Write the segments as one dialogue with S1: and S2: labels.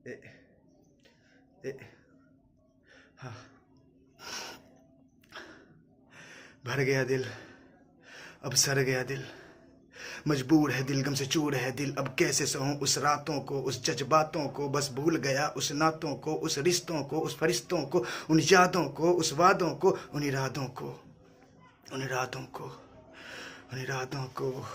S1: ए, ए, हाँ, भर गया दिल, अब सर गया दिल, मजबूर है दिल, गम से चूर है दिल, अब कैसे सहूं उस रातों को, उस जज्बातों को, बस भूल गया उस नातों को, उस रिश्तों को, उस फरिश्तों को, उन यादों को, उस वादों को, उन इरादों को, उन इरादों को, उन इरादों को।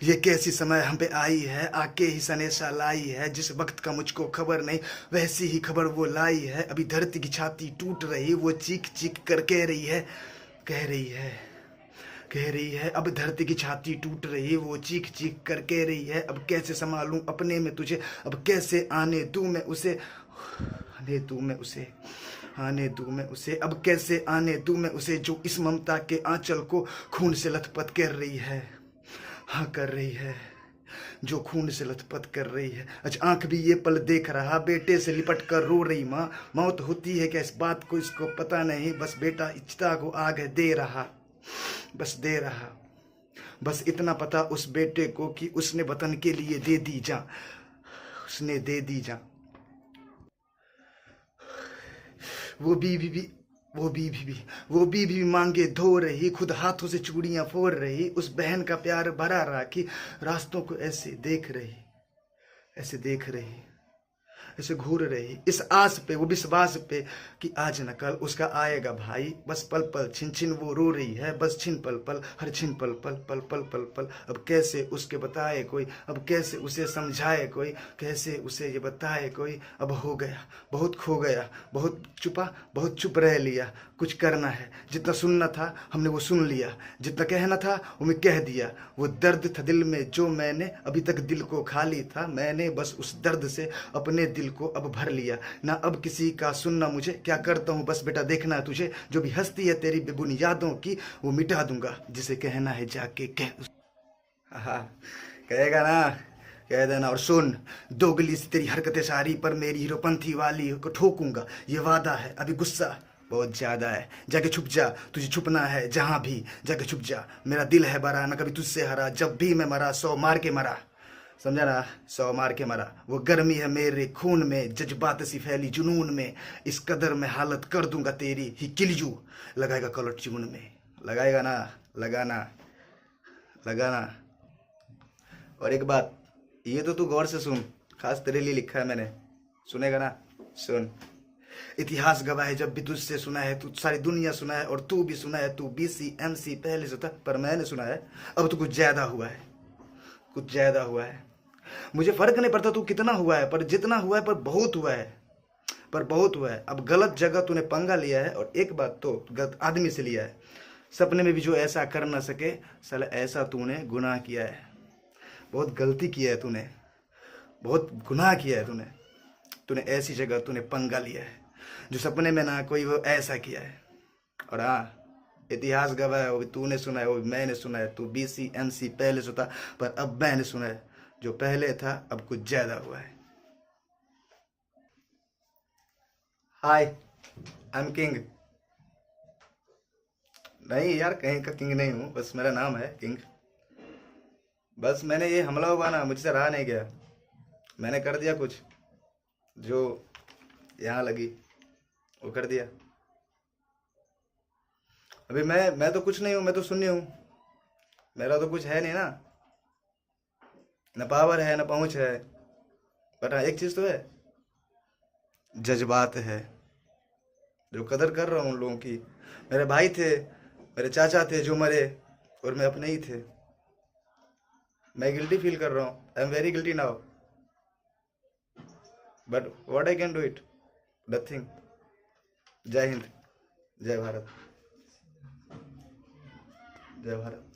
S1: ये कैसी समय हम पे आई है, आके ही सनेसा लाई है, जिस वक्त का मुझको खबर नहीं वैसी ही खबर वो लाई है। अभी धरती की छाती टूट रही, वो चीख चीख कर कह रही है, कह रही है, कह रही है। अब धरती की छाती टूट रही, वो चीख चीख कर कह रही है, अब कैसे संभालूं अपने में तुझे, अब कैसे आने दूं मैं उसे, आने दूं मैं उसे, आने दूं मैं उसे, अब कैसे आने दूं मैं उसे, जो इस ममता के आंचल को खून से लथपथ कर रही है, हाँ कर रही है, जो खून से लथपथ कर रही है। अच्छा आंख भी ये पल देख रहा, बेटे से लिपट कर रो रही माँ, मौत होती है क्या इस बात को इसको पता नहीं, बस बेटा इच्छता को आग दे रहा, बस दे रहा, बस इतना पता उस बेटे को कि उसने वतन के लिए दे दी जान, उसने दे दी जान। वो बीवी भी वो बीवी भी वो बीवी भी मांगे धो रही, खुद हाथों से चूड़ियां फोड़ रही, उस बहन का प्यार भरा राखी, रास्तों को ऐसे देख रही, ऐसे देख रही, ऐसे घूर रही, इस आस पे, वो विश्वास पे कि आज न कल उसका आएगा भाई। बस पल पल छिन छिन वो रो रही है, बस छिन पल पल, हर छिन पल पल, पल पल पल पल। अब कैसे उसके बताए कोई, अब कैसे उसे समझाए कोई, कैसे उसे ये बताए कोई। अब हो गया, बहुत खो गया, बहुत छुपा, बहुत चुप रह लिया। कुछ करना है, जितना सुनना था हमने वो सुन लिया, जितना कहना था वो मैं कह दिया। वो दर्द था दिल में जो मैंने अभी तक दिल को खाली था, मैंने बस उस दर्द से अपने दिल को अब भर लिया। ना अब किसी का सुनना मुझे, क्या करता हूँ बस बेटा देखना है तुझे, जो भी हस्ती है तेरी बेबुनियादों की वो मिटा दूंगा, जिसे कहना है जाके कह। हाँ कहेगा ना, कह देना। और सुन, दोगली सी तेरी हरकतें सारी पर मेरी हीरोपंथी वाली को ठोकूंगा, ये वादा है। अभी गुस्सा बहुत ज्यादा है, जाके छुप जा, तुझे छुपना है जहां भी, जाके छुप जा। मेरा दिल है बड़ा, ना कभी तुझसे हरा, जब भी मैं मरा 100 मार के मरा, समझा ना, 100 मार के मरा। वो गर्मी है मेरे खून में, जज्बात सी फैली जुनून में, इस कदर में हालत कर दूंगा तेरी ही किलजू, लगाएगा कलर चून में, लगाएगा ना, लगाना, लगाना। और एक बात, ये तो तू गौर से सुन, खास तेरे लिए लिखा है मैंने, सुनेगा ना, सुन। इतिहास गवाह है, जब भी तुझसे सुना है, तू सारी दुनिया सुना है, और तू भी सुना है, तू BC MC पहले से था, पर मैंने सुना है अब तो कुछ ज्यादा हुआ है, कुछ ज्यादा हुआ है। मुझे फर्क नहीं पड़ता तू कितना हुआ है, पर जितना हुआ है पर बहुत हुआ है, पर बहुत हुआ है। अब गलत जगह तूने पंगा लिया है, और एक बात तो गलत आदमी से लिया है। सपने में भी जो ऐसा कर ना सके, साला ऐसा तूने गुनाह किया है, बहुत गलती किया है तूने, बहुत गुनाह किया है तूने। तूने ऐसी जगह तूने पंगा लिया है जो सपने में ना कोई वो ऐसा किया है। और हाँ, इतिहास गवाह है, वो भी तूने सुना है, वो भी मैंने सुना है। तू BC MC पहले सुना, पर अब मैंने सुना है, जो पहले था अब कुछ ज्यादा हुआ है। हाय, आई एम किंग। नहीं यार, कहीं का किंग नहीं हूँ, बस मेरा नाम है किंग। बस मैंने ये हमला हुआ ना, मुझसे रहा नहीं गया, मैंने कर दिया कुछ जो यहाँ लगी, वो कर दिया। अभी मैं तो कुछ नहीं हूँ, मैं तो शून्य हूँ, मेरा तो कुछ है नहीं ना, न पावर है न पहुँच है। बट हाँ एक चीज़ तो है, जज्बात है, जो कदर कर रहा हूँ उन लोगों की। मेरे भाई थे, मेरे चाचा थे जो मरे, और मैं अपने ही थे। मैं गिल्टी फील कर रहा हूँ, I am very guilty now, but what I can do it, nothing. जय हिंद, जय भारत, जय भारत।